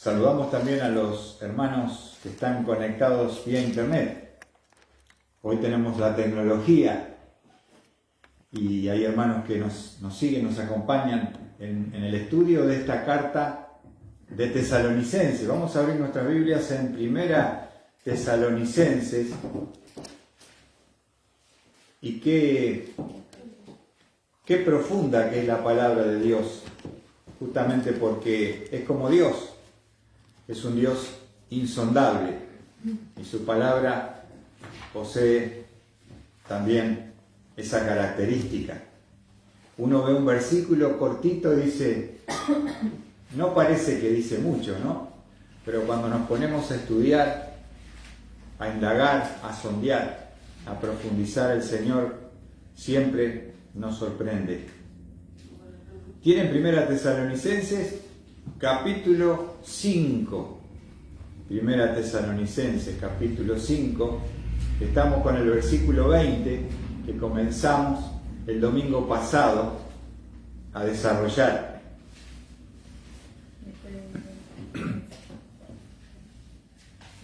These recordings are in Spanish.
Saludamos también a los hermanos que están conectados vía internet. Hoy tenemos la tecnología y hay hermanos que nos siguen, nos acompañan en el estudio de esta carta de Tesalonicenses. Vamos a abrir nuestras Biblias en Primera Tesalonicenses. Y qué profunda que es la palabra de Dios, justamente porque es como Dios, es un Dios insondable y su palabra posee también esa característica. Uno ve un versículo cortito y dice, no parece que dice mucho, ¿no? Pero cuando nos ponemos a estudiar, a indagar, a sondear, a profundizar, el Señor siempre nos sorprende. Tienen Primera Tesalonicenses, capítulo 5. Primera Tesalonicenses, capítulo 5. Estamos con el versículo 20, que comenzamos el domingo pasado a desarrollar.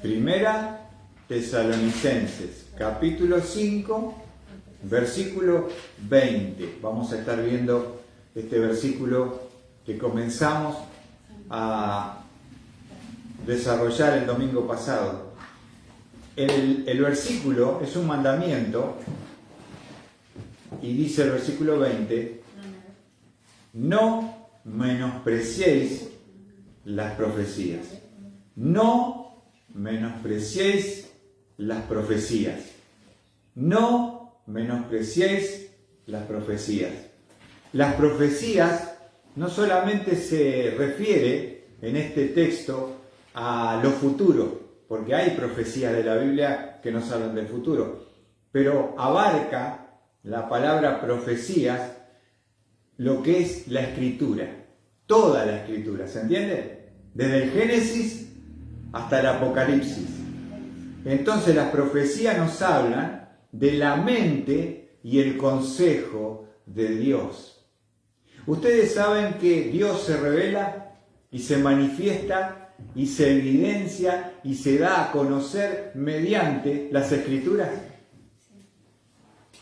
Primera Tesalonicenses, capítulo 5, versículo 20. Vamos a estar viendo este versículo que comenzamos a desarrollar el domingo pasado. El versículo es un mandamiento y dice el versículo 20, no menospreciéis las profecías. No menospreciéis las profecías. No menospreciéis las profecías. Las profecías no solamente se refiere en este texto a lo futuro, porque hay profecías de la Biblia que nos hablan del futuro, pero abarca la palabra profecías lo que es la Escritura, toda la Escritura, ¿se entiende? Desde el Génesis hasta el Apocalipsis. Entonces las profecías nos hablan de la mente y el consejo de Dios. Ustedes saben que Dios se revela y se manifiesta y se evidencia y se da a conocer mediante las Escrituras.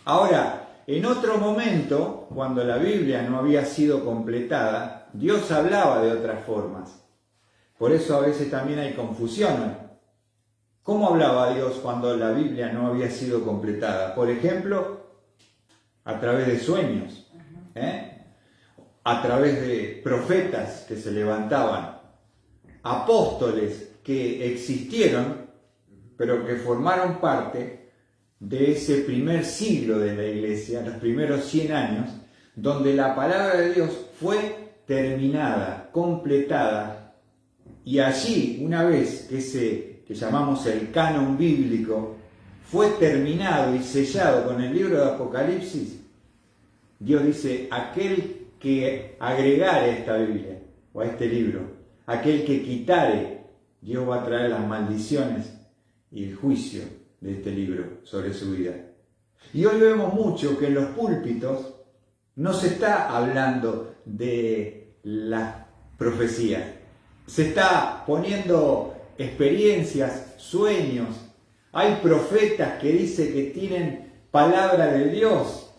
Ahora, en otro momento, cuando la Biblia no había sido completada, Dios hablaba de otras formas. Por eso a veces también hay confusión. ¿Cómo hablaba Dios cuando la Biblia no había sido completada? Por ejemplo, a través de sueños, a través de profetas que se levantaban, apóstoles que existieron, pero que formaron parte de ese primer siglo de la Iglesia, los primeros 100 años, donde la palabra de Dios fue terminada, completada, y allí, una vez que ese que llamamos el canon bíblico fue terminado y sellado con el libro de Apocalipsis, Dios dice, aquel que agregare a esta Biblia o a este libro, aquel que quitare, Dios va a traer las maldiciones y el juicio de este libro sobre su vida. Y hoy vemos mucho que en los púlpitos no se está hablando de las profecías, se está poniendo experiencias, sueños. Hay profetas que dicen que tienen palabra de Dios,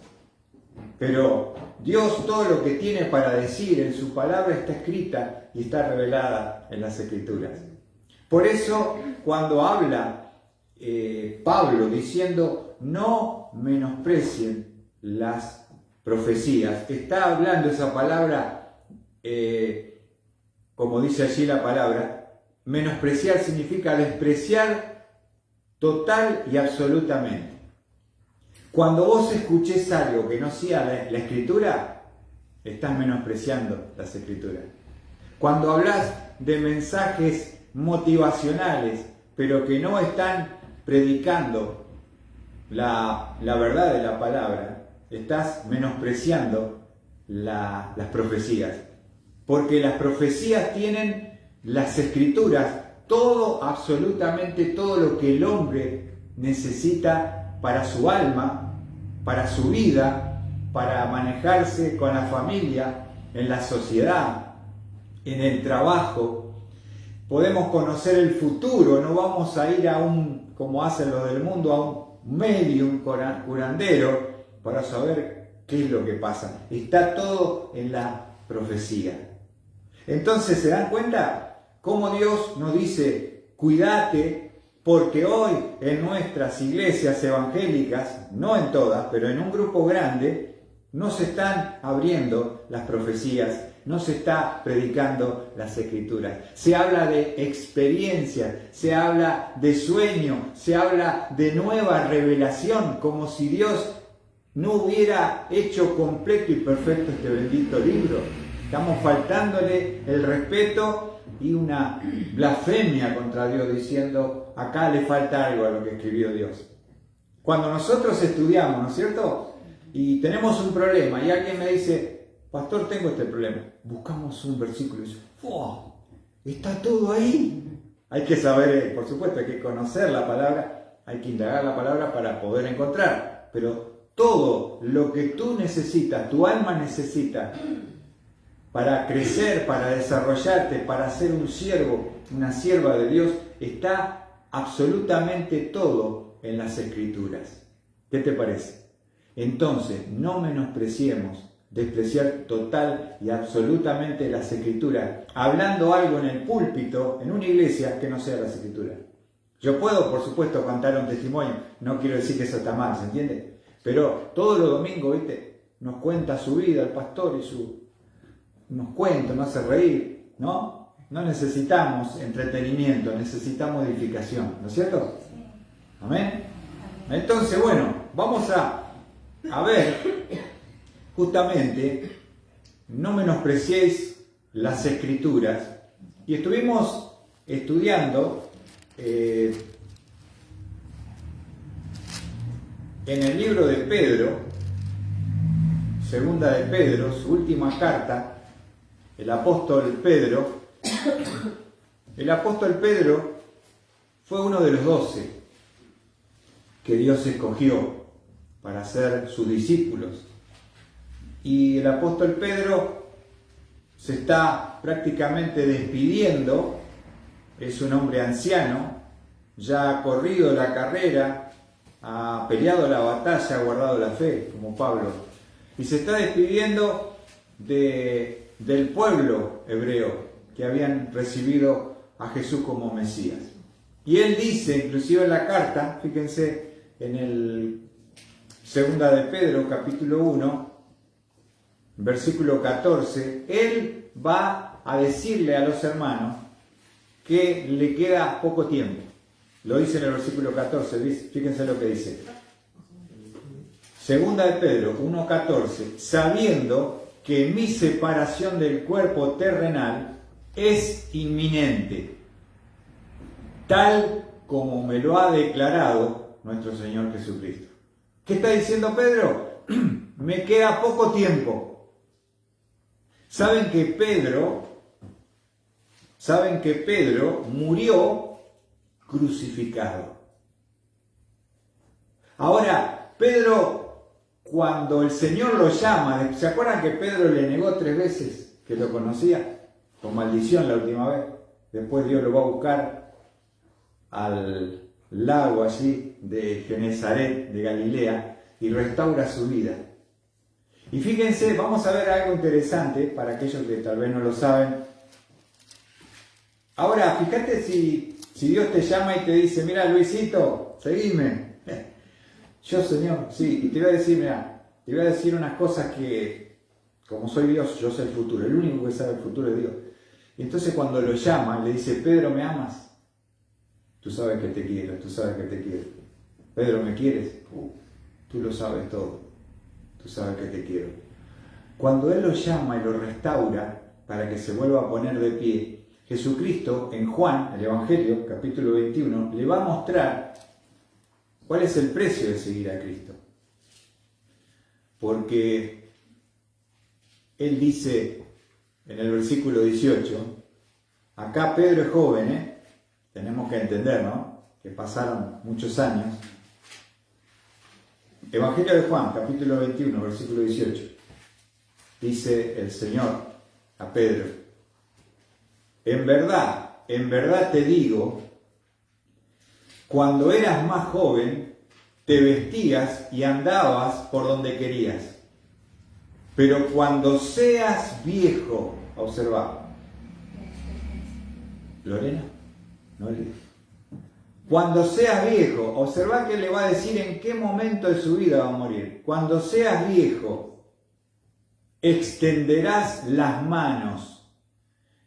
pero Dios todo lo que tiene para decir en su palabra está escrita y está revelada en las Escrituras. Por eso cuando habla Pablo diciendo no menosprecien las profecías, está hablando esa palabra, como dice allí la palabra, menospreciar significa despreciar total y absolutamente. Cuando vos escuches algo que no sea la Escritura, estás menospreciando las Escrituras. Cuando hablas de mensajes motivacionales, pero que no están predicando la verdad de la palabra, estás menospreciando las profecías. Porque las profecías tienen las Escrituras, todo, absolutamente todo lo que el hombre necesita para su alma, para su vida, para manejarse con la familia, en la sociedad, en el trabajo. podemos conocer el futuro, no vamos a ir a un, como hacen los del mundo, a un medium curandero para saber qué es lo que pasa. Está todo en la profecía. Entonces, ¿se dan cuenta cómo Dios nos dice, cuídate, porque hoy en nuestras iglesias evangélicas, no en todas, pero en un grupo grande, no se están abriendo las profecías, no se está predicando las escrituras. Se habla de experiencia, se habla de sueño, se habla de nueva revelación, como si Dios no hubiera hecho completo y perfecto este bendito libro. Estamos faltándole el respeto y una blasfemia contra Dios, diciendo, acá le falta algo a lo que escribió Dios. Cuando nosotros estudiamos, ¿no es cierto? Y tenemos un problema y alguien me dice, pastor, tengo este problema. Buscamos un versículo y dice, ¡wow! Está todo ahí. Hay que saber, por supuesto, hay que conocer la palabra, hay que indagar la palabra para poder encontrar. Pero todo lo que tú necesitas, tu alma necesita, para crecer, para desarrollarte, para ser un siervo, una sierva de Dios, está absolutamente todo en las Escrituras. ¿Qué te parece? Entonces, no menospreciemos, despreciar total y absolutamente las Escrituras, hablando algo en el púlpito, en una iglesia, que no sea las Escrituras. Yo puedo, por supuesto, contar un testimonio, no quiero decir que eso está mal, ¿se entiende? Pero todos los domingos, ¿viste? Nos cuenta su vida el pastor y nos cuenta, nos hace reír, ¿no? No necesitamos entretenimiento, necesitamos edificación, ¿no es cierto? ¿Amén? Entonces, bueno, vamos a ver, justamente, no menospreciéis las Escrituras, y estuvimos estudiando en el libro de Pedro, segunda de Pedro, su última carta. El apóstol Pedro fue uno de los 12 que Dios escogió para ser sus discípulos. Y el apóstol Pedro se está prácticamente despidiendo, es un hombre anciano, ya ha corrido la carrera, ha peleado la batalla, ha guardado la fe, como Pablo, y se está despidiendo del pueblo hebreo que habían recibido a Jesús como Mesías. Y él dice, inclusive en la carta, fíjense en el segunda de Pedro, capítulo 1, versículo 14, él va a decirle a los hermanos que le queda poco tiempo. Lo dice en el versículo 14, fíjense lo que dice. Segunda de Pedro 1:14, sabiendo que mi separación del cuerpo terrenal es inminente, tal como me lo ha declarado nuestro Señor Jesucristo. ¿Qué está diciendo Pedro? Me queda poco tiempo. ¿Saben que Pedro murió crucificado? Ahora, Pedro, cuando el Señor lo llama, ¿se acuerdan que Pedro le negó 3 veces que lo conocía? Con maldición la última vez. Después Dios lo va a buscar al lago allí de Genezaret, de Galilea, y restaura su vida. Y fíjense, vamos a ver algo interesante para aquellos que tal vez no lo saben. Ahora, fíjate si Dios te llama y te dice, mira Luisito, seguime. Yo, Señor, sí, y te voy a decir, mira, te voy a decir unas cosas que, como soy Dios, yo sé el futuro, el único que sabe el futuro es Dios. Y entonces cuando lo llama, le dice, Pedro, ¿me amas? Tú sabes que te quiero, tú sabes que te quiero. Pedro, ¿me quieres? Tú lo sabes todo, tú sabes que te quiero. Cuando Él lo llama y lo restaura para que se vuelva a poner de pie, Jesucristo en Juan, el Evangelio, capítulo 21, le va a mostrar cuál es el precio de seguir a Cristo. Porque Él dice en el versículo 18, acá Pedro es joven, tenemos que entender, ¿no? Que pasaron muchos años. Evangelio de Juan, capítulo 21, versículo 18. Dice el Señor a Pedro, en en verdad te digo, cuando eras más joven, te vestías y andabas por donde querías. Pero cuando seas viejo, observa. Lorena, no lees. Cuando seas viejo, observa que le va a decir en qué momento de su vida va a morir. Cuando seas viejo, extenderás las manos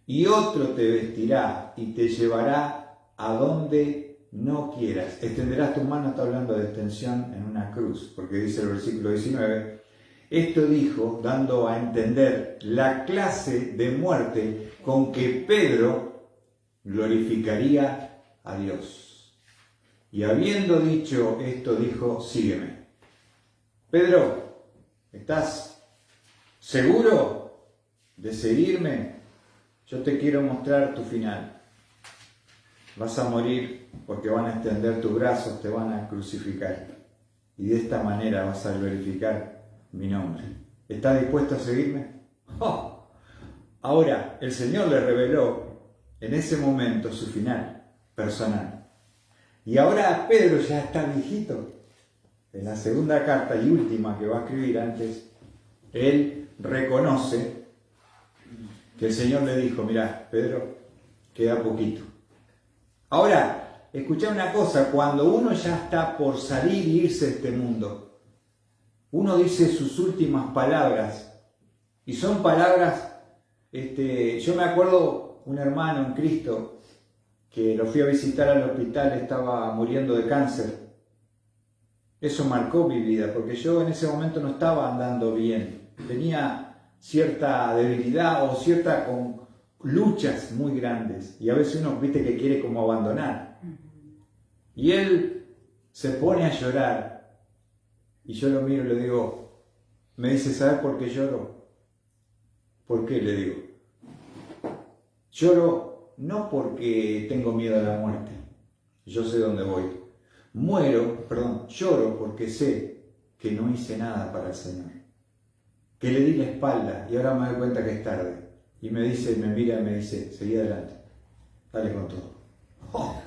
y otro te vestirá y te llevará a donde no quieras. Extenderás tus manos, está hablando de extensión en una cruz, porque dice el versículo 19, esto dijo dando a entender la clase de muerte con que Pedro glorificaría a Dios. Y habiendo dicho esto, dijo, sígueme. Pedro, ¿estás seguro de seguirme? Yo te quiero mostrar tu final. Vas a morir porque van a extender tus brazos, te van a crucificar. Y de esta manera vas a glorificar mi nombre. ¿Estás dispuesto a seguirme? ¡Oh! Ahora, el Señor le reveló en ese momento su final personal. Y ahora Pedro ya está viejito. En la segunda carta y última que va a escribir antes, él reconoce que el Señor le dijo, mirá, Pedro, queda poquito. Ahora, escuchá una cosa, cuando uno ya está por salir e irse de este mundo, uno dice sus últimas palabras, y son palabras, yo me acuerdo un hermano en Cristo, que lo fui a visitar al hospital, estaba muriendo de cáncer. Eso marcó mi vida, porque yo en ese momento no estaba andando bien. Tenía cierta debilidad o ciertas luchas muy grandes. Y a veces uno, viste, que quiere como abandonar. Y él se pone a llorar. Y yo lo miro y le digo, me dice, ¿sabes por qué lloro? ¿Por qué? Le digo. Lloro no porque tengo miedo a la muerte, yo sé dónde voy. Lloro porque sé que no hice nada para el Señor, que le di la espalda y ahora me doy cuenta que es tarde. Y me mira y me dice, seguí adelante, dale con todo. ¡Oh,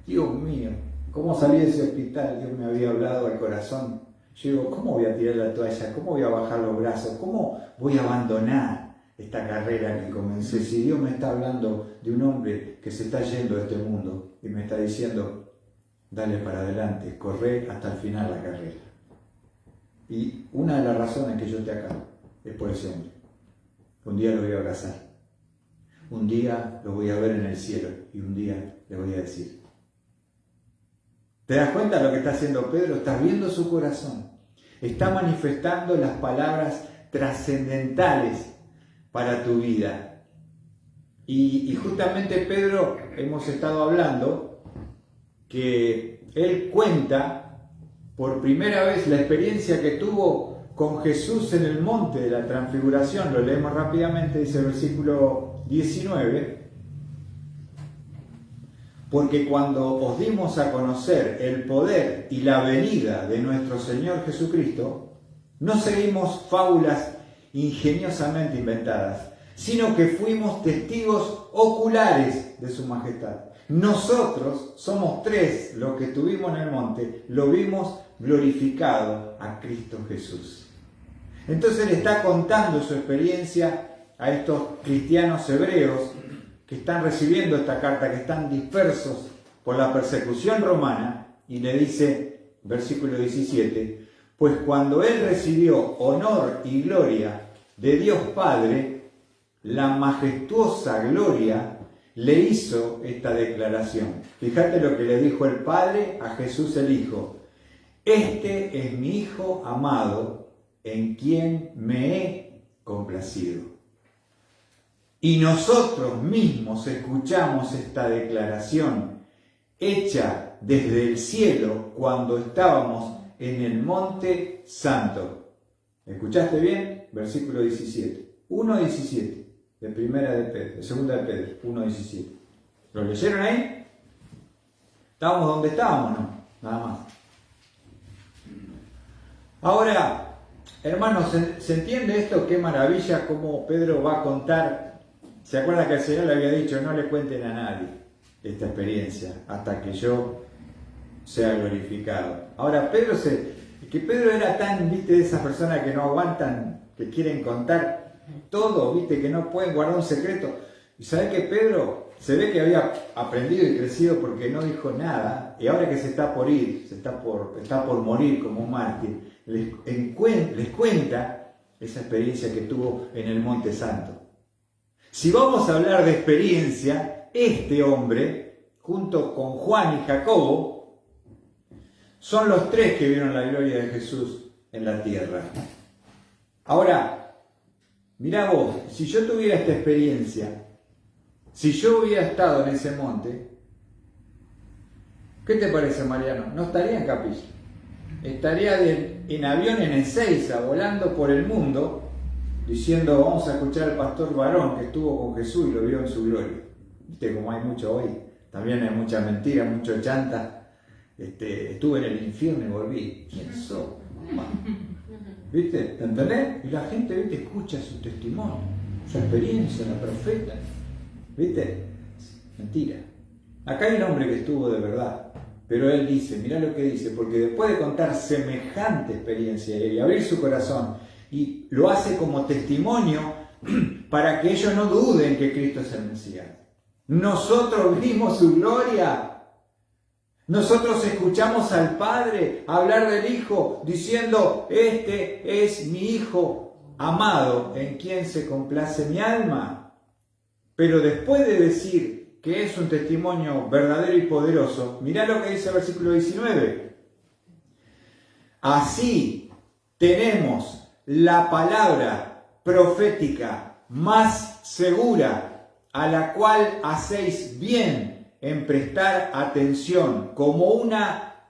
Dios mío! ¿Cómo salí de ese hospital? Dios me había hablado al corazón. Yo digo, ¿cómo voy a tirar la toalla? ¿Cómo voy a bajar los brazos? ¿Cómo voy a abandonar esta carrera que comencé? Si Dios me está hablando de un hombre que se está yendo de este mundo y me está diciendo, dale para adelante, corre hasta el final la carrera. Y una de las razones que yo esté acá es por ese hombre. Un día lo voy a abrazar, un día lo voy a ver en el cielo y un día le voy a decir. ¿Te das cuenta de lo que está haciendo Pedro? Estás viendo su corazón. Está manifestando las palabras trascendentales para tu vida. Y justamente Pedro, hemos estado hablando que él cuenta por primera vez la experiencia que tuvo con Jesús en el monte de la transfiguración. Lo leemos rápidamente, dice el versículo 19. Porque cuando os dimos a conocer el poder y la venida de nuestro Señor Jesucristo, no seguimos fábulas ingeniosamente inventadas, sino que fuimos testigos oculares de su majestad. Nosotros somos tres los que estuvimos en el monte, lo vimos glorificado a Cristo Jesús. Entonces le está contando su experiencia a estos cristianos hebreos que están recibiendo esta carta, que están dispersos por la persecución romana, y le dice, versículo 17, pues cuando él recibió honor y gloria de Dios Padre, la majestuosa gloria le hizo esta declaración. Fíjate lo que le dijo el Padre a Jesús el Hijo. Este es mi Hijo amado, en quien me he complacido. Y nosotros mismos escuchamos esta declaración hecha desde el cielo cuando estábamos en el monte santo. ¿Escuchaste bien? Versículo 17. 1:17 de primera de Pedro, de segunda de Pedro, 1:17. ¿Lo leyeron ahí? ¿Estábamos donde estábamos? No, nada más. Ahora, hermanos, ¿se entiende esto? Qué maravilla cómo Pedro va a contar ¿Se acuerda que el Señor le había dicho, no le cuenten a nadie esta experiencia hasta que yo sea glorificado? Ahora, Pedro era tan, viste, de esas personas que no aguantan, que quieren contar todo, viste, que no pueden guardar un secreto. Y sabe que Pedro se ve que había aprendido y crecido porque no dijo nada, y ahora que se está por ir, está por morir como un mártir, les cuenta esa experiencia que tuvo en el Monte Santo. Si vamos a hablar de experiencia, este hombre, junto con Juan y Jacobo, son los tres que vieron la gloria de Jesús en la tierra. Ahora, mirá vos, si yo tuviera esta experiencia, si yo hubiera estado en ese monte, ¿qué te parece, Mariano? No estaría en Capilla. Estaría en avión en Ezeiza, volando por el mundo, diciendo, vamos a escuchar al pastor varón que estuvo con Jesús y lo vio en su gloria. Viste, como hay mucho hoy, también hay mucha mentira, mucho chanta. Estuve en el infierno y volví. ¿Quién sos? ¿Viste? ¿Entendés? Y la gente, ¿viste? Escucha su testimonio, su experiencia, la profeta. ¿Viste? Mentira. Acá hay un hombre que estuvo de verdad, pero él dice, mirá lo que dice, porque después de contar semejante experiencia y abrir su corazón, y lo hace como testimonio para que ellos no duden que Cristo es el Mesías. Nosotros vimos su gloria. Nosotros escuchamos al Padre hablar del Hijo, diciendo, este es mi Hijo amado, en quien se complace mi alma. Pero después de decir que es un testimonio verdadero y poderoso, mirá lo que dice el versículo 19. Así tenemos la palabra profética más segura, a la cual hacéis bien en prestar atención, como una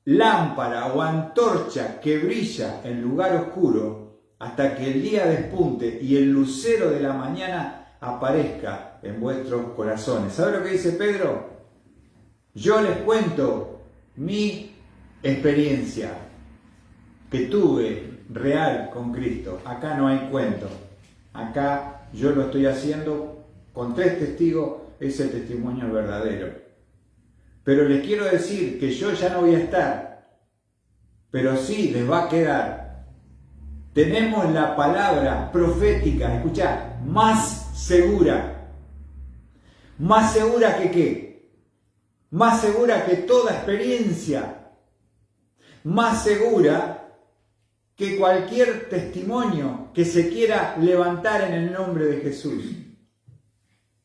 lámpara o antorcha que brilla en lugar oscuro, hasta que el día despunte y el lucero de la mañana aparezca en vuestros corazones. ¿Sabe lo que dice Pedro? Yo les cuento mi experiencia que tuve real con Cristo. Acá no hay cuento. Acá yo lo estoy haciendo con 3 testigos, ese testimonio es verdadero. Pero les quiero decir que yo ya no voy a estar, pero sí les va a quedar. Tenemos la palabra profética, escuchá, más segura. ¿Más segura que qué? Más segura que toda experiencia. Más segura que cualquier testimonio que se quiera levantar en el nombre de Jesús.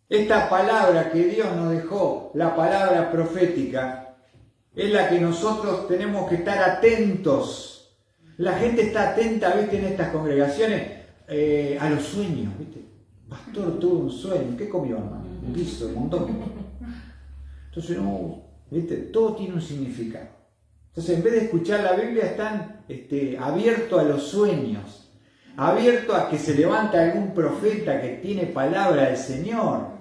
Esta palabra que Dios nos dejó, la palabra profética, es la que nosotros tenemos que estar atentos. La gente está atenta, ¿viste? En estas congregaciones a los sueños, ¿viste? Pastor tuvo un sueño, ¿qué comió, hermano? Un guiso, un montón. Entonces, no, ¿viste? Todo tiene un significado. Entonces, en vez de escuchar la Biblia, están abiertos a los sueños, abiertos a que se levante algún profeta que tiene palabra del Señor.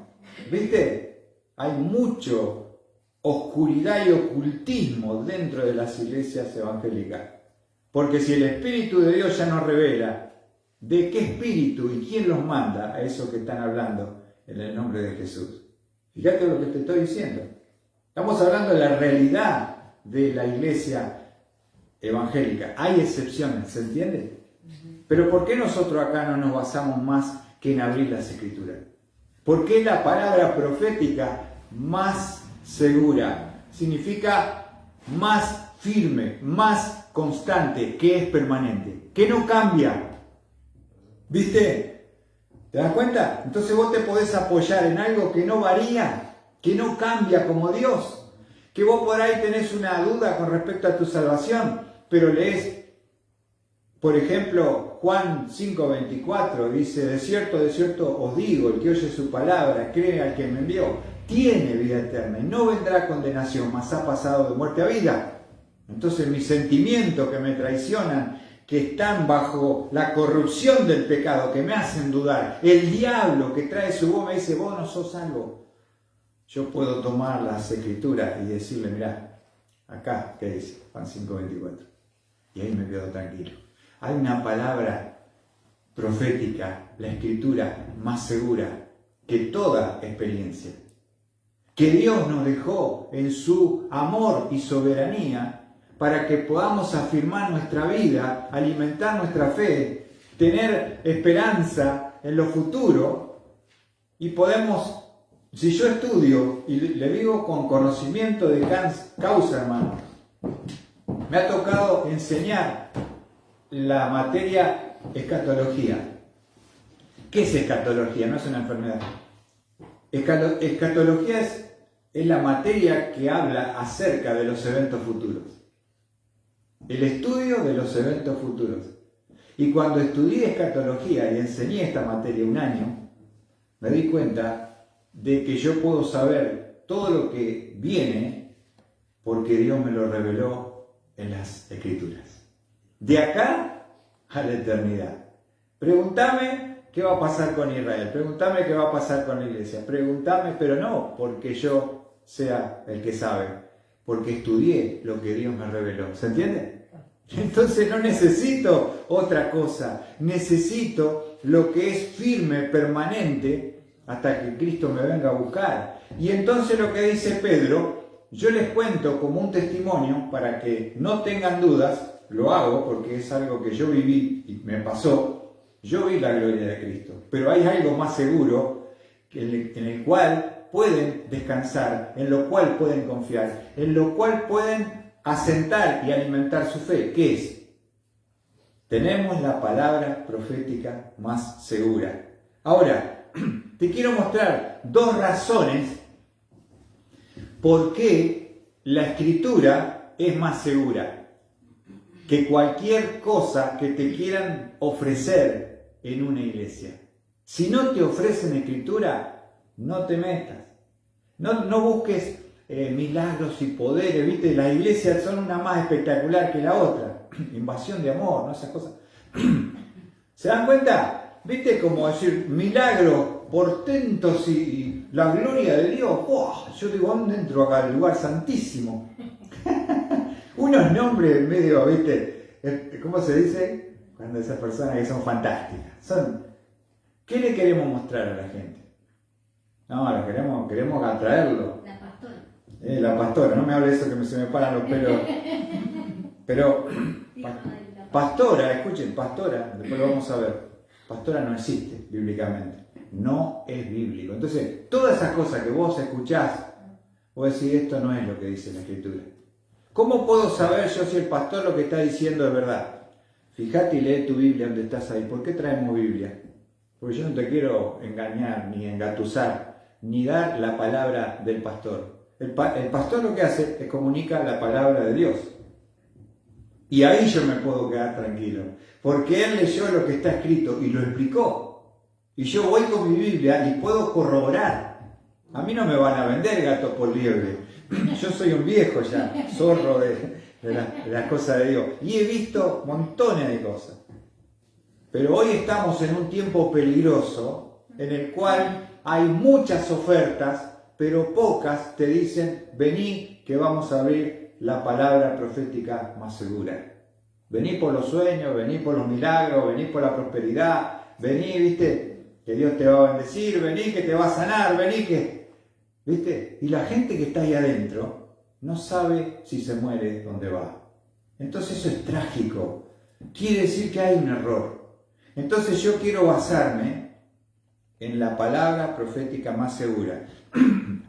¿Viste? Hay mucho oscuridad y ocultismo dentro de las iglesias evangélicas. Porque si el Espíritu de Dios ya nos revela de qué espíritu y quién los manda a esos que están hablando en el nombre de Jesús. Fíjate lo que te estoy diciendo. Estamos hablando de la realidad de la iglesia evangélica. Hay excepciones, ¿se entiende? Pero ¿por qué nosotros acá no nos basamos más que en abrir las Escrituras? ¿Por qué la palabra profética más segura? Significa más firme, más constante, que es permanente, que no cambia. ¿Viste? ¿Te das cuenta? Entonces vos te podés apoyar en algo que no varía, que no cambia como Dios. Que vos por ahí tenés una duda con respecto a tu salvación, pero lees, por ejemplo, Juan 5:24, dice, de cierto os digo, el que oye su palabra, cree al que me envió, tiene vida eterna y no vendrá condenación, mas ha pasado de muerte a vida. Entonces mis sentimientos que me traicionan, que están bajo la corrupción del pecado, que me hacen dudar, el diablo que trae su voz me dice, vos no sos salvo. Yo puedo tomar las Escrituras y decirle, mirá, acá, ¿qué dice? Juan 5:24. Y ahí me quedo tranquilo. Hay una palabra profética, la Escritura más segura que toda experiencia. Que Dios nos dejó en su amor y soberanía para que podamos afirmar nuestra vida, alimentar nuestra fe, tener esperanza en lo futuro y podemos, si yo estudio, y le digo con conocimiento de causa, hermano, me ha tocado enseñar la materia escatología. ¿Qué es escatología? No es una enfermedad. Escatología es la materia que habla acerca de los eventos futuros. El estudio de los eventos futuros. Y cuando estudié escatología y enseñé esta materia un año, me di cuenta de que yo puedo saber todo lo que viene porque Dios me lo reveló en las Escrituras. De acá a la eternidad. Pregúntame qué va a pasar con Israel, pregúntame qué va a pasar con la iglesia, pregúntame, pero no porque yo sea el que sabe, porque estudié lo que Dios me reveló. ¿Se entiende? Entonces no necesito otra cosa, necesito lo que es firme, permanente, hasta que Cristo me venga a buscar. Y entonces lo que dice Pedro, yo les cuento como un testimonio para que no tengan dudas, lo hago porque es algo que yo viví y me pasó. Yo vi la gloria de Cristo, pero hay algo más seguro en el cual pueden descansar, en lo cual pueden confiar, en lo cual pueden asentar y alimentar su fe. ¿Qué es? Tenemos la palabra profética más segura. Ahora, te quiero mostrar dos razones por qué la Escritura es más segura que cualquier cosa que te quieran ofrecer en una iglesia. Si no te ofrecen Escritura, no te metas. No busques milagros y poderes, ¿viste? Las iglesias son una más espectacular que la otra. Invasión de amor, ¿no? Esas cosas. ¿Se dan cuenta? ¿Viste? Como decir, milagros, portentos y la gloria de Dios. ¡Oh! Yo digo, ¿dónde entro acá? El lugar santísimo. Unos nombres medio, ¿viste? ¿Cómo se dice? Cuando esas personas que son fantásticas. ¿Qué le queremos mostrar a la gente? No, queremos atraerlo. La pastora. La pastora, no me hable de eso que se me paran los pelos. Pero, pastora, escuchen, pastora, después lo vamos a ver. Pastora no existe bíblicamente. No es bíblico. Entonces, todas esas cosas que vos escuchás, vos decís, esto no es lo que dice la Escritura. ¿Cómo puedo saber yo si el pastor lo que está diciendo es verdad? Fíjate y lee tu Biblia donde estás ahí. ¿Por qué traemos Biblia? Porque yo no te quiero engañar, ni engatusar, ni dar la palabra del pastor. El pastor lo que hace es comunicar la palabra de Dios. Y ahí yo me puedo quedar tranquilo. Porque él leyó lo que está escrito y lo explicó. Y yo voy con mi Biblia y puedo corroborar. A mí no me van a vender gato por liebre. Yo soy un viejo ya, zorro de las cosas de Dios. Y he visto montones de cosas. Pero hoy estamos en un tiempo peligroso en el cual hay muchas ofertas, pero pocas te dicen, vení que vamos a abrir la palabra profética más segura. Vení por los sueños, vení por los milagros, vení por la prosperidad, vení, viste, que Dios te va a bendecir, vení que te va a sanar, vení que... ¿Viste? Y la gente que está ahí adentro no sabe si se muere dónde va. Entonces eso es trágico. Quiere decir que hay un error. Entonces yo quiero basarme en la palabra profética más segura.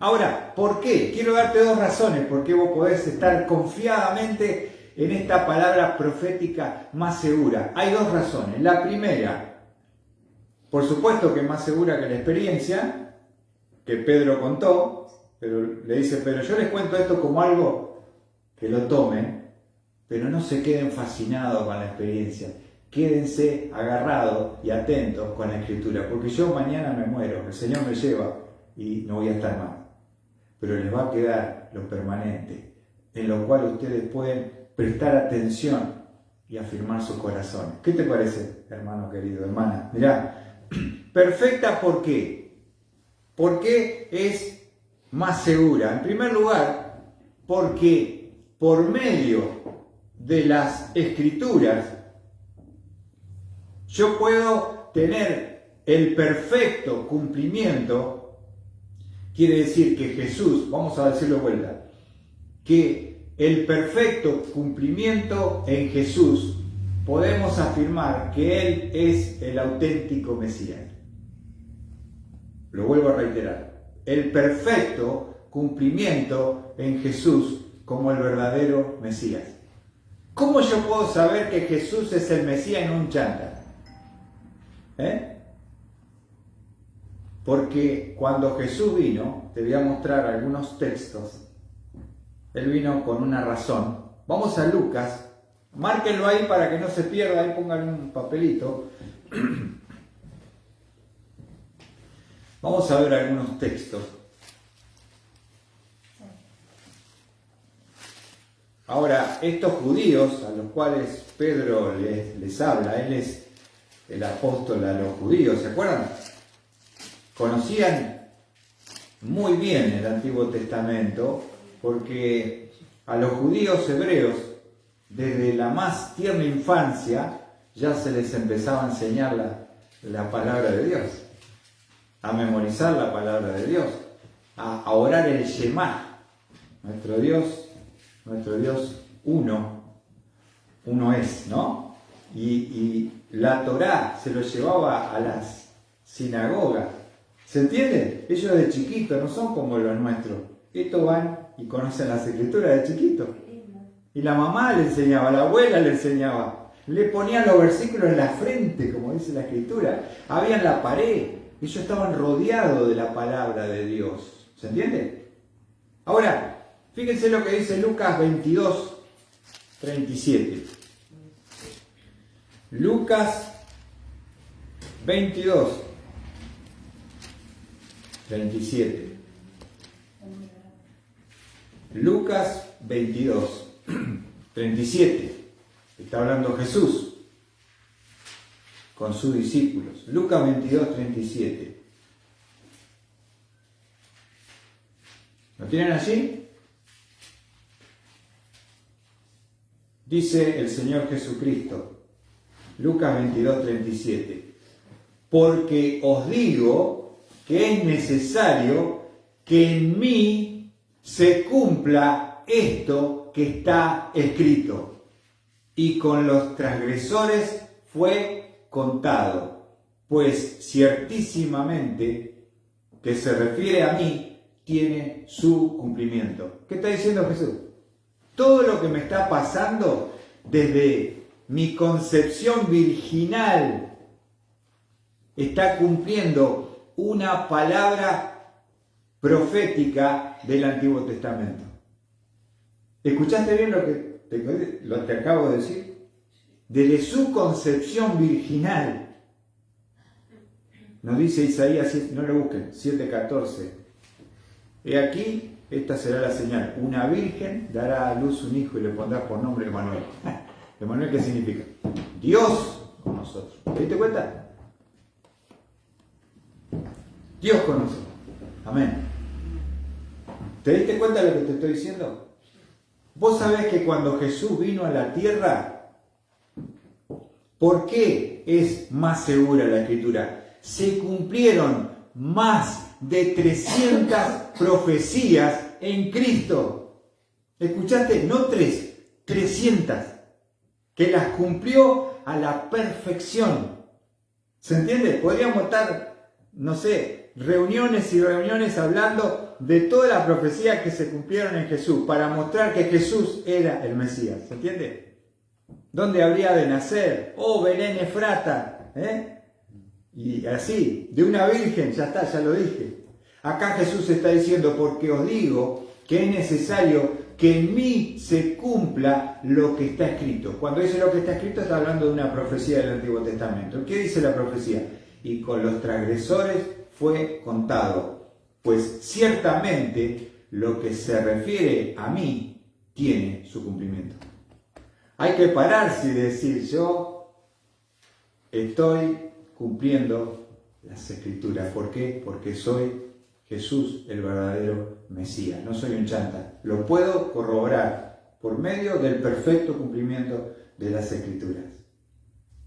Ahora, ¿por qué? Quiero darte dos razones por qué vos podés estar confiadamente en esta palabra profética más segura. Hay dos razones. La primera, por supuesto que es más segura que la experiencia que Pedro contó, pero le dice, pero yo les cuento esto como algo que lo tomen, pero no se queden fascinados con la experiencia. Quédense agarrados y atentos con la Escritura, porque yo mañana me muero, el Señor me lleva y no voy a estar más. Pero les va a quedar lo permanente, en lo cual ustedes pueden prestar atención y afirmar sus corazones. ¿Qué te parece, hermano querido, hermana? Mirá, perfecta, ¿por qué? ¿Por qué es más segura? En primer lugar, porque por medio de las Escrituras yo puedo tener el perfecto cumplimiento quiere decir que Jesús, vamos a decirlo de vuelta, que el perfecto cumplimiento en Jesús podemos afirmar que Él es el auténtico Mesías. Lo vuelvo a reiterar. El perfecto cumplimiento en Jesús como el verdadero Mesías. ¿Cómo yo puedo saber que Jesús es el Mesías y no un chanta? Porque cuando Jesús vino, te voy a mostrar algunos textos. Él vino con una razón. Vamos a Lucas. Márquenlo ahí para que no se pierda. Ahí pongan un papelito. Vamos a ver algunos textos. Ahora, estos judíos a los cuales Pedro les habla, él es el apóstol a los judíos, ¿se acuerdan? Conocían muy bien el Antiguo Testamento porque a los judíos hebreos, desde la más tierna infancia, ya se les empezaba a enseñar la palabra de Dios, a memorizar la palabra de Dios, a orar el Shema. Nuestro Dios uno es, ¿no? Y la Torá se lo llevaba a las sinagogas. ¿Se entiende? Ellos de chiquitos no son como los nuestros. Estos van y conocen las escrituras de chiquitos. Y la mamá le enseñaba, la abuela le enseñaba. Le ponían los versículos en la frente, como dice la escritura. Había en la pared. Ellos estaban rodeados de la palabra de Dios. ¿Se entiende? Ahora, fíjense lo que dice Lucas 22, 37. Lucas 22, 37. Lucas 22, 37. Está hablando Jesús con sus discípulos. Lucas 22, 37. ¿Lo tienen allí? Dice el Señor Jesucristo, Lucas 22, 37. Porque os digo que es necesario que en mí se cumpla esto que está escrito. Y con los transgresores fue contado, pues ciertísimamente que se refiere a mí, tiene su cumplimiento. ¿Qué está diciendo Jesús? Todo lo que me está pasando desde mi concepción virginal está cumpliendo una palabra profética del Antiguo Testamento. ¿Escuchaste bien lo que te acabo de decir? Desde su concepción virginal. Nos dice Isaías, no lo busquen, 7:14. He aquí, esta será la señal. Una virgen dará a luz un hijo y le pondrá por nombre Emmanuel. ¿Emmanuel qué significa? Dios con nosotros. ¿Te diste cuenta? Dios con nosotros. Amén. ¿Te diste cuenta de lo que te estoy diciendo? Vos sabés que cuando Jesús vino a la tierra, ¿por qué es más segura la Escritura? Se cumplieron más de 300 profecías en Cristo. ¿Escuchaste? No 300. Que las cumplió a la perfección. ¿Se entiende? Podríamos estar, no sé, reuniones y reuniones hablando de todas las profecías que se cumplieron en Jesús para mostrar que Jesús era el Mesías. ¿Se entiende? ¿Dónde habría de nacer? Oh, Belén Efrata. Y así, de una virgen, ya está, ya lo dije. Acá Jesús está diciendo, porque os digo que es necesario que en mí se cumpla lo que está escrito. Cuando dice lo que está escrito, está hablando de una profecía del Antiguo Testamento. ¿Qué dice la profecía? Y con los transgresores fue contado, pues ciertamente lo que se refiere a mí tiene su cumplimiento. Hay que pararse y decir, yo estoy cumpliendo las Escrituras. ¿Por qué? Porque soy Jesús, el verdadero Mesías. No soy un chanta. Lo puedo corroborar por medio del perfecto cumplimiento de las Escrituras.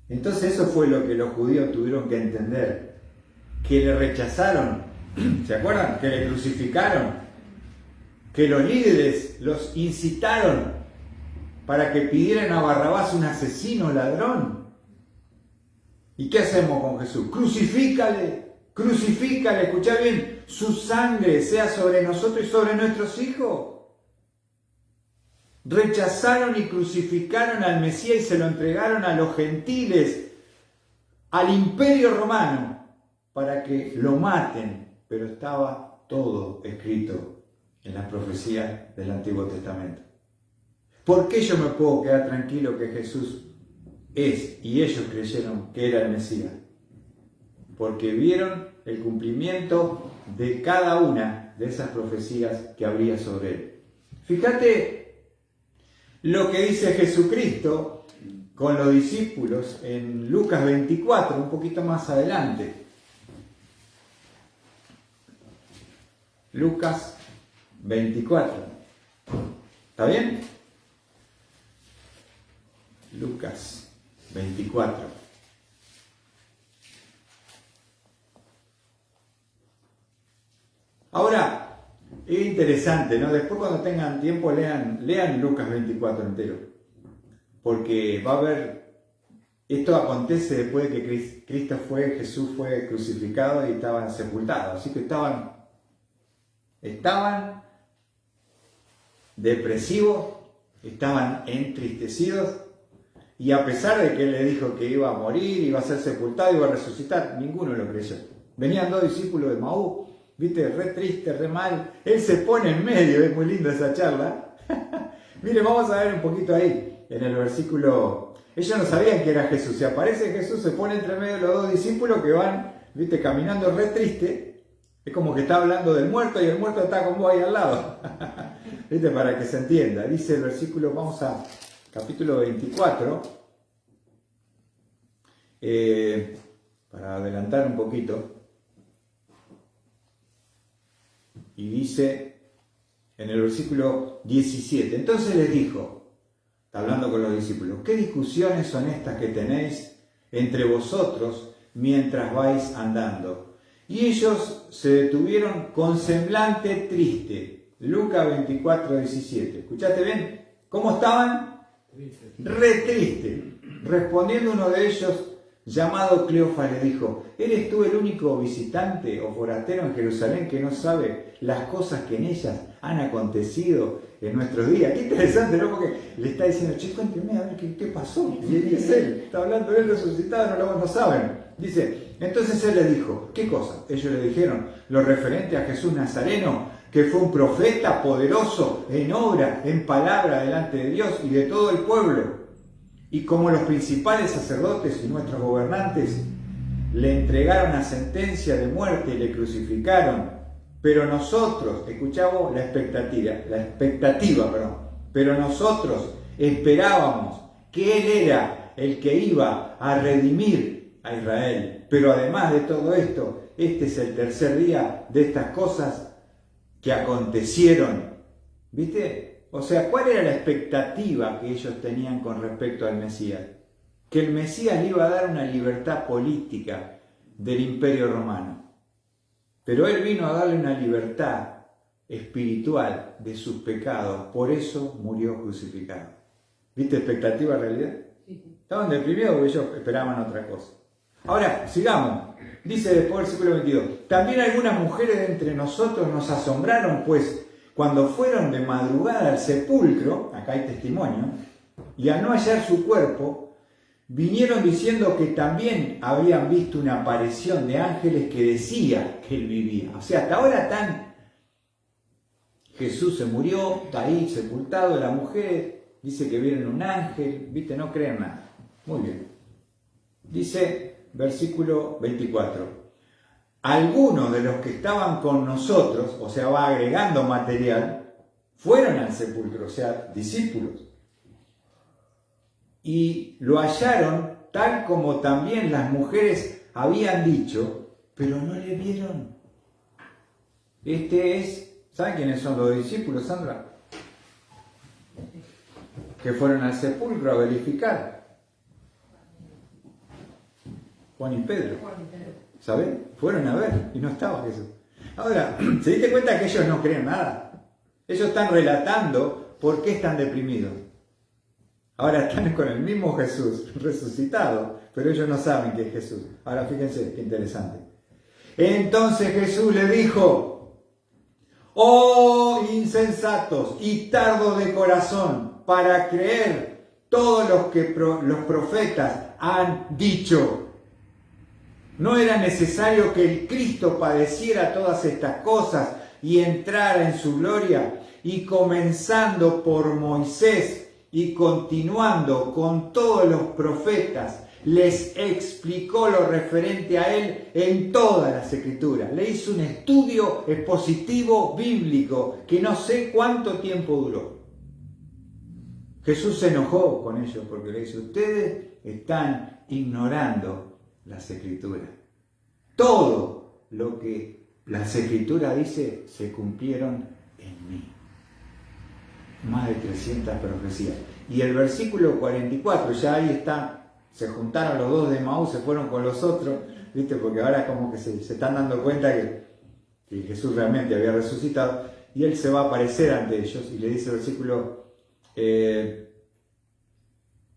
Entonces eso fue lo que los judíos tuvieron que entender. que le rechazaron, ¿se acuerdan? Que le crucificaron, que los líderes los incitaron para que pidieran a Barrabás un asesino, ladrón. ¿Y qué hacemos con Jesús? Crucifícale, crucifícale, escuchá bien, su sangre sea sobre nosotros y sobre nuestros hijos. Rechazaron y crucificaron al Mesías y se lo entregaron a los gentiles, al imperio romano, para que lo maten, pero estaba todo escrito en las profecías del Antiguo Testamento. ¿Por qué yo me puedo quedar tranquilo que Jesús es y ellos creyeron que era el Mesías? Porque vieron el cumplimiento de cada una de esas profecías que habría sobre él. Fíjate lo que dice Jesucristo con los discípulos en Lucas 24, un poquito más adelante. Lucas 24. ¿Está bien? Lucas 24. Ahora, es interesante, ¿no? Después cuando tengan tiempo lean Lucas 24 entero. Porque va a haber... Esto acontece después de que Jesús fue crucificado y estaban sepultados. Así que estaban depresivos, estaban entristecidos. Y a pesar de que él le dijo que iba a morir, iba a ser sepultado, iba a resucitar, ninguno lo creyó. Venían dos discípulos de Maús, viste, re triste, re mal. Él se pone en medio, es muy linda esa charla. Mire, vamos a ver un poquito ahí, en el versículo. Ellos no sabían que era Jesús. Si aparece Jesús, se pone entre medio de los dos discípulos que van, viste, caminando re triste. Es como que está hablando del muerto y el muerto está con vos ahí al lado. Viste, para que se entienda. Dice el versículo, vamos a capítulo 24. Para adelantar un poquito. Y dice en el versículo 17, entonces les dijo, está hablando con los discípulos, ¿qué discusiones son estas que tenéis entre vosotros mientras vais andando? Y ellos se detuvieron con semblante triste. Lucas 24, 17. ¿Escuchaste bien? ¿Cómo estaban? Triste. Re triste. Respondiendo uno de ellos, llamado Cleofas, le dijo, ¿eres tú el único visitante o forastero en Jerusalén que no sabe las cosas que en ellas han acontecido en nuestros días? Qué interesante, ¿no? Porque le está diciendo, che, cuénteme a ver qué pasó. Y él es él, está hablando de él resucitado, no saben. Dice, entonces él le dijo, ¿qué cosa? Ellos le dijeron, lo referente a Jesús Nazareno, que fue un profeta poderoso en obra, en palabra delante de Dios y de todo el pueblo. Y como los principales sacerdotes y nuestros gobernantes le entregaron a sentencia de muerte y le crucificaron, pero nosotros, escuchamos la expectativa, pero nosotros esperábamos que Él era el que iba a redimir a Israel. Pero además de todo esto, este es el tercer día de estas cosas que acontecieron. ¿Viste? O sea, ¿cuál era la expectativa que ellos tenían con respecto al Mesías? Que el Mesías le iba a dar una libertad política del Imperio Romano. Pero Él vino a darle una libertad espiritual de sus pecados. Por eso murió crucificado. ¿Viste expectativa realidad? Estaban deprimidos porque ellos esperaban otra cosa. Ahora, sigamos. Dice después del versículo 22. También algunas mujeres de entre nosotros nos asombraron, pues cuando fueron de madrugada al sepulcro, acá hay testimonio, y al no hallar su cuerpo, vinieron diciendo que también habían visto una aparición de ángeles que decía que él vivía. O sea, hasta ahora Jesús se murió, está ahí sepultado, la mujer dice que vieron un ángel, viste, no creen nada. Muy bien. Dice, versículo 24. Algunos de los que estaban con nosotros, o sea, va agregando material, fueron al sepulcro, o sea, discípulos. Y lo hallaron tal como también las mujeres habían dicho, pero no le vieron. ¿Saben quiénes son los discípulos, Sandra? Que fueron al sepulcro a verificar. Juan y Pedro. ¿sabes? Fueron a ver y no estaba Jesús. Ahora, ¿se diste cuenta que ellos no creen nada? Ellos están relatando por qué están deprimidos. Ahora están con el mismo Jesús resucitado, pero ellos no saben que es Jesús. Ahora fíjense qué interesante. Entonces Jesús le dijo: oh insensatos y tardos de corazón para creer todo lo que los profetas han dicho. ¿No era necesario que el Cristo padeciera todas estas cosas y entrara en su gloria? Y comenzando por Moisés y continuando con todos los profetas, les explicó lo referente a él en todas las escrituras. Le hizo un estudio expositivo bíblico que no sé cuánto tiempo duró. Jesús se enojó con ellos porque le dice: ustedes están ignorando las escrituras. Todo lo que las escrituras dice se cumplieron en mí. Más de 300 profecías. Y el versículo 44, ya ahí está, se juntaron los dos de Emaús, se fueron con los otros, ¿viste? Porque ahora como que se están dando cuenta que Jesús realmente había resucitado, y él se va a aparecer ante ellos y le dice el versículo,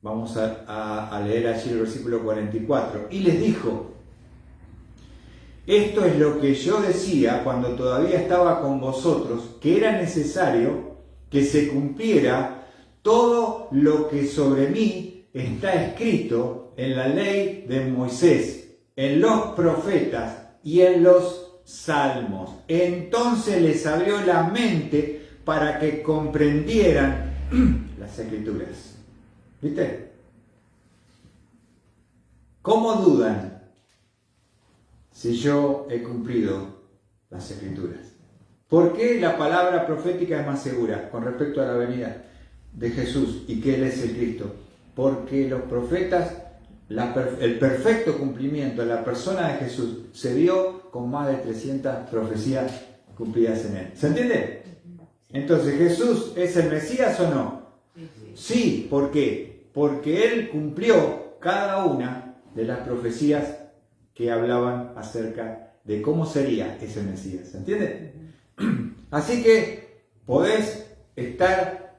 vamos a leer allí el versículo 44, y les dijo: esto es lo que yo decía cuando todavía estaba con vosotros, que era necesario que se cumpliera todo lo que sobre mí está escrito en la ley de Moisés, en los profetas y en los salmos. Entonces les abrió la mente para que comprendieran las escrituras. ¿Viste? ¿Cómo dudan si yo he cumplido las escrituras? ¿Por qué la palabra profética es más segura con respecto a la venida de Jesús y que Él es el Cristo? Porque los profetas, el perfecto cumplimiento de la persona de Jesús se dio con más de 300 profecías cumplidas en Él. ¿Se entiende? Entonces, ¿Jesús es el Mesías o no? Sí, ¿por qué? Porque Él cumplió cada una de las profecías que hablaban acerca de cómo sería ese Mesías. ¿Se entiende? Así que podés estar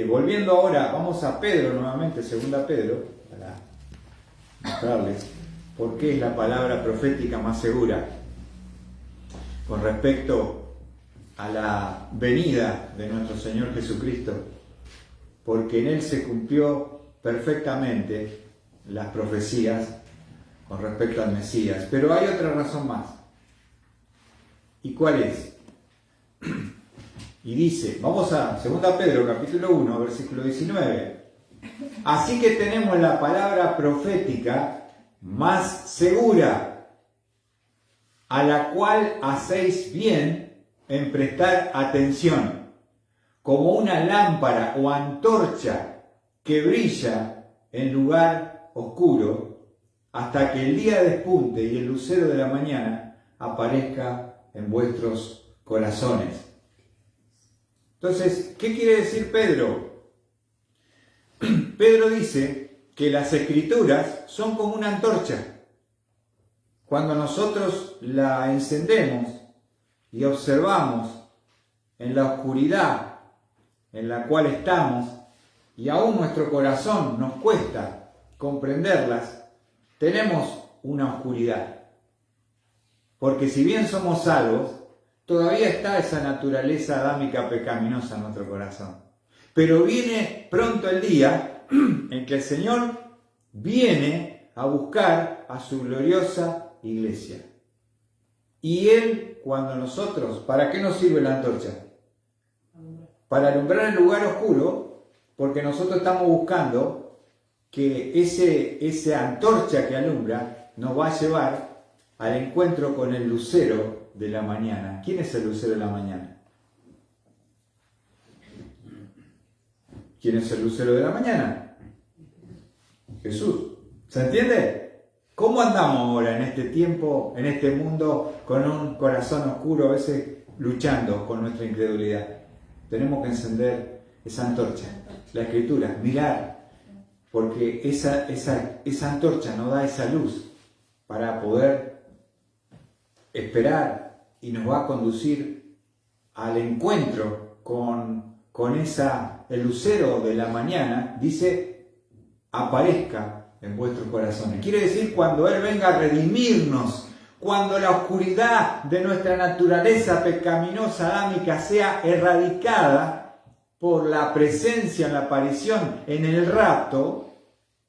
volviendo ahora, vamos a Pedro nuevamente, segunda Pedro, para mostrarles por qué es la palabra profética más segura con respecto a la venida de nuestro Señor Jesucristo, porque en Él se cumplió perfectamente las profecías con respecto al Mesías. Pero hay otra razón más. ¿Y cuál es? Y dice, vamos a 2 Pedro capítulo 1, versículo 19. Así que tenemos la palabra profética más segura, a la cual hacéis bien en prestar atención, como una lámpara o antorcha que brilla en lugar oscuro, hasta que el día despunte y el lucero de la mañana aparezca en vuestros corazones. Entonces, ¿qué quiere decir Pedro? Pedro dice que las escrituras son como una antorcha. Cuando nosotros la encendemos y observamos en la oscuridad en la cual estamos, y aún nuestro corazón nos cuesta comprenderlas, tenemos una oscuridad. Porque si bien somos salvos, todavía está esa naturaleza adámica pecaminosa en nuestro corazón. Pero viene pronto el día en que el Señor viene a buscar a su gloriosa iglesia. Y Él, cuando nosotros, ¿para qué nos sirve la antorcha? Para alumbrar el lugar oscuro, porque nosotros estamos buscando que esa antorcha que alumbra nos va a llevar al encuentro con el lucero de la mañana. ¿Quién es el lucero de la mañana? ¿Quién es el lucero de la mañana? Jesús. ¿Se entiende? ¿Cómo andamos ahora en este tiempo, en este mundo, con un corazón oscuro, a veces luchando con nuestra incredulidad? Tenemos que encender esa antorcha, la Escritura, mirar, porque esa antorcha nos da esa luz para poder esperar y nos va a conducir al encuentro con el lucero de la mañana, dice, aparezca en vuestros corazones. Quiere decir, cuando Él venga a redimirnos, cuando la oscuridad de nuestra naturaleza pecaminosa adámica sea erradicada por la presencia, la aparición en el rapto,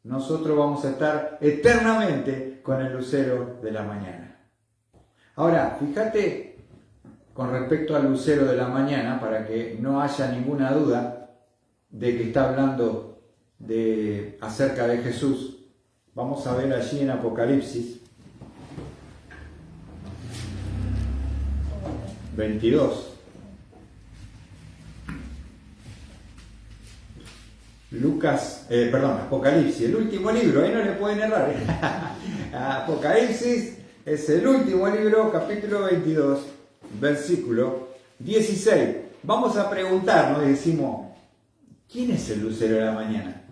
nosotros vamos a estar eternamente con el lucero de la mañana. Ahora, fíjate con respecto al lucero de la mañana, para que no haya ninguna duda de que está hablando acerca de Jesús. Vamos a ver allí en Apocalipsis 22. Apocalipsis, el último libro, ahí no le pueden errar. Apocalipsis es el último libro, capítulo 22, versículo 16. Vamos a preguntarnos y decimos, ¿quién es el lucero de la mañana?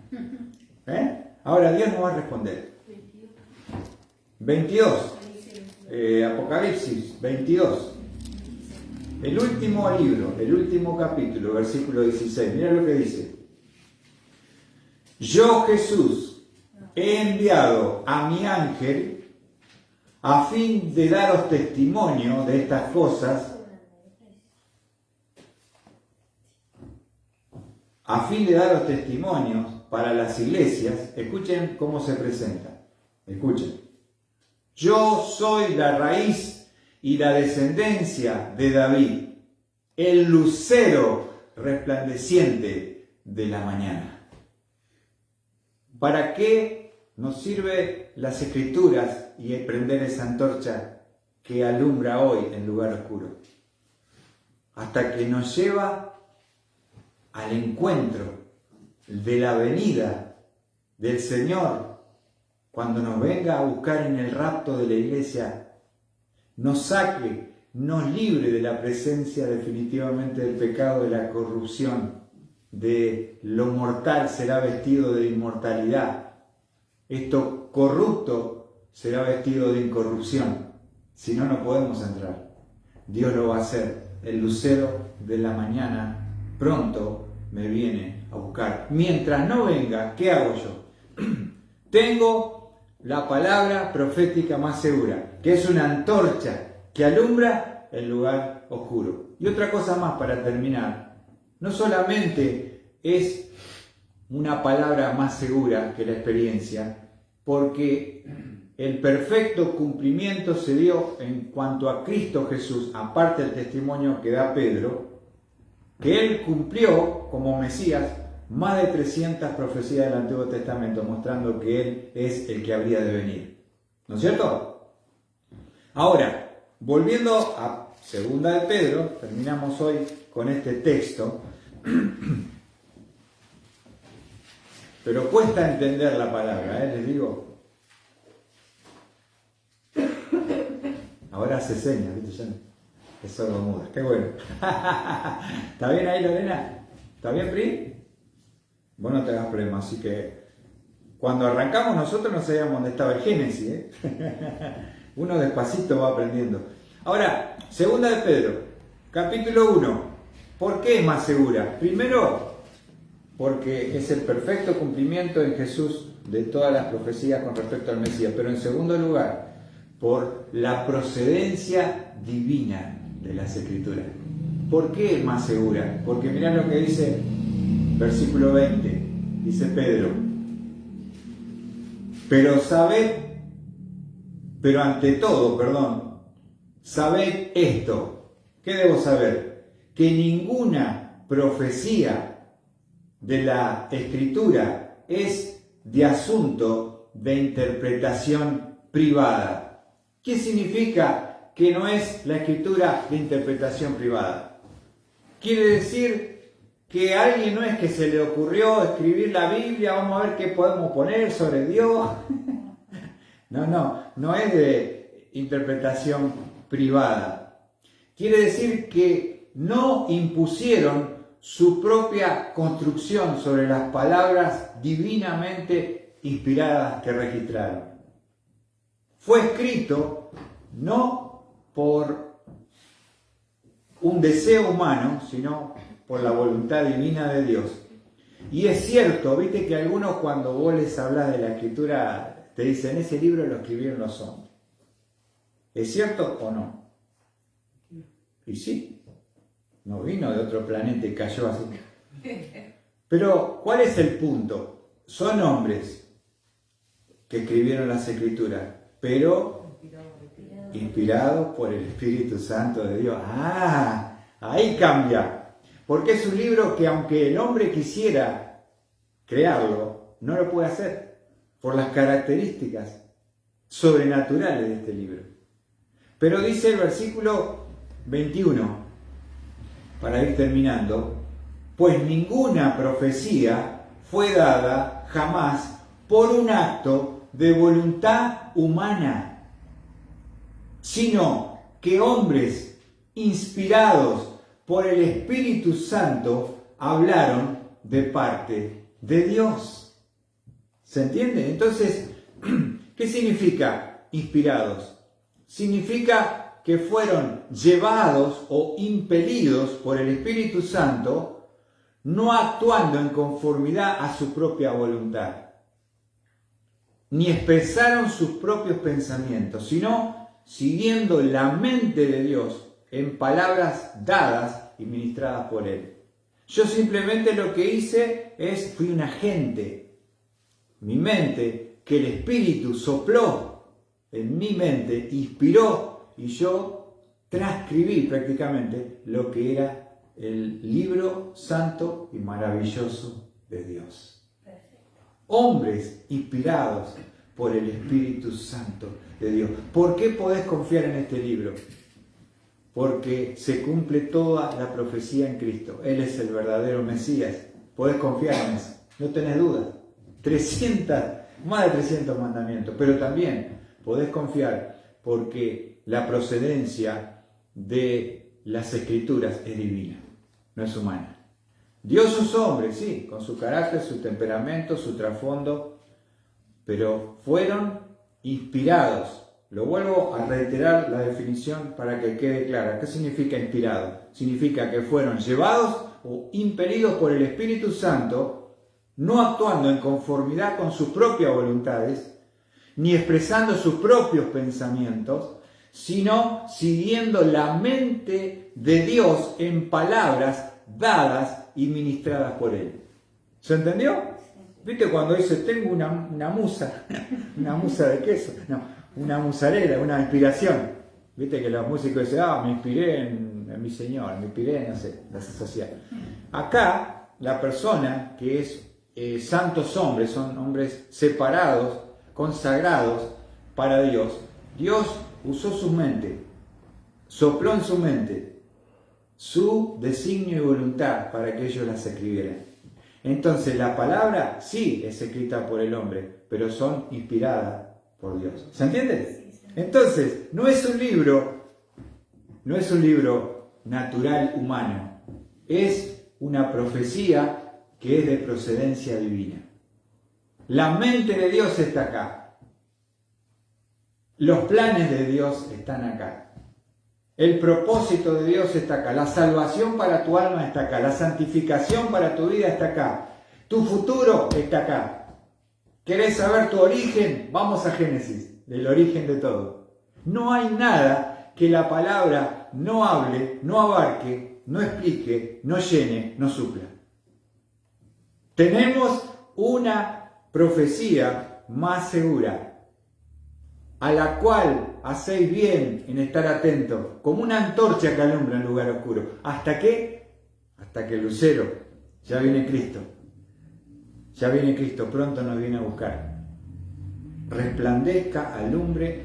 Ahora Dios nos va a responder. 22. Apocalipsis 22. El último libro, el último capítulo, versículo 16. Mira lo que dice. Yo, Jesús, he enviado a mi ángel a fin de daros testimonio de estas cosas, a fin de daros testimonios para las iglesias. Escuchen cómo se presenta. Escuchen. Yo soy la raíz y la descendencia de David, el lucero resplandeciente de la mañana. ¿Para qué nos sirve las Escrituras y prender esa antorcha que alumbra hoy en lugar oscuro? Hasta que nos lleva al encuentro de la venida del Señor, cuando nos venga a buscar en el rapto de la iglesia, nos saque, nos libre de la presencia definitivamente del pecado, de la corrupción, de lo mortal será vestido de inmortalidad. Esto corrupto será vestido de incorrupción. Si no, no podemos entrar. Dios lo va a hacer. El lucero de la mañana pronto me viene a buscar. Mientras no venga, ¿qué hago yo? Tengo la palabra profética más segura, que es una antorcha que alumbra el lugar oscuro. Y otra cosa más para terminar. No solamente es una palabra más segura que la experiencia, porque el perfecto cumplimiento se dio en cuanto a Cristo Jesús, aparte del testimonio que da Pedro, que Él cumplió como Mesías más de 300 profecías del Antiguo Testamento, mostrando que Él es el que habría de venir. ¿No es cierto? Ahora, volviendo a Segunda de Pedro, terminamos hoy con este texto, pero cuesta entender la palabra, les digo. Ahora hace señas, ¿viste? Ya es sordomuda, qué bueno. ¿Está bien ahí, Lorena? ¿Está bien, Pri? Vos no te hagas problema, así que cuando arrancamos nosotros no sabíamos dónde estaba el Génesis, Uno despacito va aprendiendo. Ahora, Segunda de Pedro, capítulo 1. ¿Por qué es más segura? Primero, porque es el perfecto cumplimiento en Jesús de todas las profecías con respecto al Mesías. Pero en segundo lugar, por la procedencia divina de las Escrituras. ¿Por qué es más segura? Porque mirá lo que dice versículo 20. Dice Pedro. Pero ante todo, sabed esto. ¿Qué debo saber? Que ninguna profecía de la Escritura es de asunto de interpretación privada. ¿Qué significa que no es la Escritura de interpretación privada? Quiere decir que a alguien no es que se le ocurrió escribir la Biblia, vamos a ver qué podemos poner sobre Dios. No es de interpretación privada. Quiere decir que no impusieron su propia construcción sobre las palabras divinamente inspiradas que registraron. Fue escrito no por un deseo humano, sino por la voluntad divina de Dios. Y es cierto, viste que algunos cuando vos les hablas de la Escritura te dicen, ese libro lo escribieron los hombres. ¿Es cierto o no? Y sí, no vino de otro planeta y cayó así. Pero, ¿cuál es el punto? Son hombres que escribieron las Escrituras, pero inspirados por el Espíritu Santo de Dios. ¡Ah! Ahí cambia. Porque es un libro que aunque el hombre quisiera crearlo, no lo puede hacer por las características sobrenaturales de este libro. Pero dice el versículo 21, para ir terminando, pues ninguna profecía fue dada jamás por un acto de voluntad humana, sino que hombres inspirados por el Espíritu Santo hablaron de parte de Dios. ¿Se entiende? Entonces, ¿qué significa inspirados? Significa que fueron llevados o impelidos por el Espíritu Santo, no actuando en conformidad a su propia voluntad, ni expresaron sus propios pensamientos, sino siguiendo la mente de Dios en palabras dadas y ministradas por Él. Yo simplemente lo que hice fui un agente. Mi mente, que el Espíritu sopló en mi mente, inspiró, y yo transcribí prácticamente lo que era el libro santo y maravilloso de Dios. Hombres inspirados por el Espíritu Santo de Dios. ¿Por qué podés confiar en este libro? Porque se cumple toda la profecía en Cristo. Él es el verdadero Mesías. Podés confiar en eso, no tenés duda. Más de 300 mandamientos, pero también podés confiar porque la procedencia de las Escrituras es divina, no es humana. Dios usó hombres, sí, con su carácter, su temperamento, su trasfondo, pero fueron inspirados. Lo vuelvo a reiterar la definición para que quede clara. ¿Qué significa inspirado? Significa que fueron llevados o impelidos por el Espíritu Santo, no actuando en conformidad con sus propias voluntades, ni expresando sus propios pensamientos, sino siguiendo la mente de Dios en palabras dadas y ministradas por Él. ¿Se entendió? ¿Viste cuando dice, tengo una musa, una musa de queso? No. Una musarela, una inspiración. Viste que los músicos dicen, me inspiré en mi Señor, me inspiré en, no sé, la social. Acá, la persona que es santos hombres, son hombres separados, consagrados para Dios. Dios usó su mente, sopló en su mente su designio y voluntad para que ellos las escribieran. Entonces, la palabra sí es escrita por el hombre, pero son inspiradas por Dios. ¿Se entiende? Entonces, no es un libro natural humano, es una profecía que es de procedencia divina. La mente de Dios está acá. Los planes de Dios están acá. El propósito de Dios está acá. La salvación para tu alma está acá. La santificación para tu vida está acá. Tu futuro está acá. ¿Querés saber tu origen? Vamos a Génesis, del origen de todo. No hay nada que la palabra no hable, no abarque, no explique, no llene, no supla. Tenemos una profecía más segura, a la cual hacéis bien en estar atentos, como una antorcha que alumbra en lugar oscuro. ¿Hasta qué? Hasta que el lucero, ya viene Cristo. Ya viene Cristo, pronto nos viene a buscar. Resplandezca, alumbre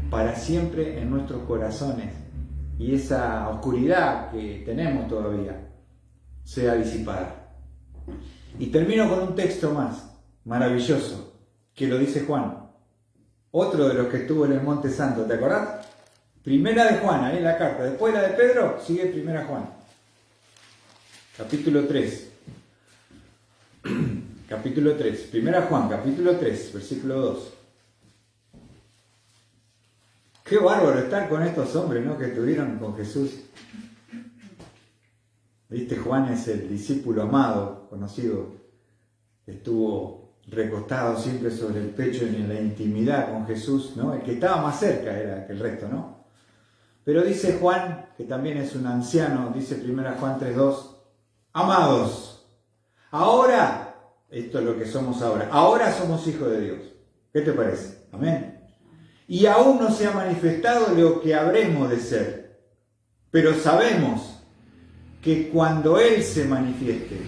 para siempre en nuestros corazones y esa oscuridad que tenemos todavía sea disipada. Y termino con un texto más maravilloso que lo dice Juan, otro de los que estuvo en el Monte Santo, ¿te acordás? Primera de Juan, ahí en la carta. Después la de Pedro, sigue Primera Juan. Capítulo 3. Capítulo 3. Primera Juan, capítulo 3, versículo 2. Qué bárbaro estar con estos hombres, ¿no? Que estuvieron con Jesús. Viste, Juan es el discípulo amado, conocido. Estuvo recostado siempre sobre el pecho en la intimidad con Jesús, ¿no? El que estaba más cerca era que el resto, ¿no? Pero dice Juan, que también es un anciano, dice 1 Juan 3:2, amados, ahora, esto es lo que somos ahora somos hijos de Dios. ¿Qué te parece? Amén. Y aún no se ha manifestado lo que habremos de ser, pero sabemos que cuando Él se manifieste,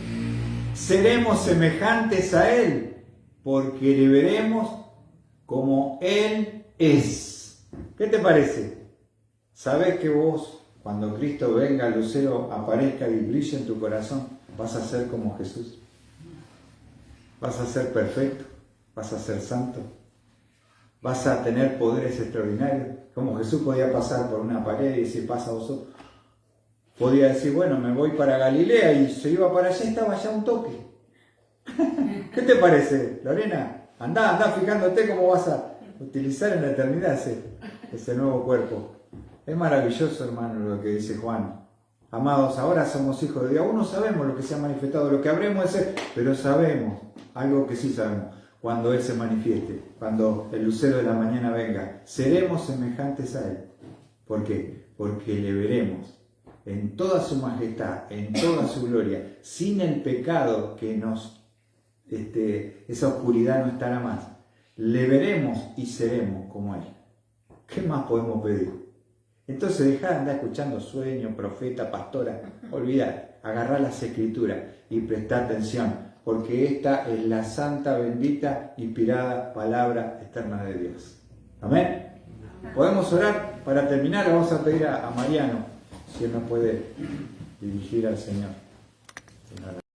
seremos semejantes a Él, porque le veremos como Él es. ¿Qué te parece? ¿Sabes que vos, cuando Cristo venga, el lucero aparezca y brille en tu corazón, vas a ser como Jesús? Vas a ser perfecto, vas a ser santo, vas a tener poderes extraordinarios. Como Jesús podía pasar por una pared y decir, pasa vosotros. Podía decir, bueno, me voy para Galilea, y se iba para allá y estaba ya un toque. ¿Qué te parece, Lorena? Andá fijándote cómo vas a utilizar en la eternidad ese nuevo cuerpo. Es maravilloso, hermano, lo que dice Juan. Amados, ahora somos hijos de Dios. Aún no sabemos lo que se ha manifestado, lo que habremos de ser, pero sabemos, algo que sí sabemos, cuando Él se manifieste, cuando el lucero de la mañana venga, seremos semejantes a Él. ¿Por qué? Porque le veremos en toda su majestad, en toda su gloria, sin el pecado que esa oscuridad no estará más. Le veremos y seremos como Él. ¿Qué más podemos pedir? Entonces dejá de andar escuchando sueños, profeta, pastora, olvidar, agarrar las escrituras y prestar atención, porque esta es la santa, bendita, inspirada palabra eterna de Dios. Amén. ¿Podemos orar? Para terminar, le vamos a pedir a Mariano si él nos puede dirigir al Señor.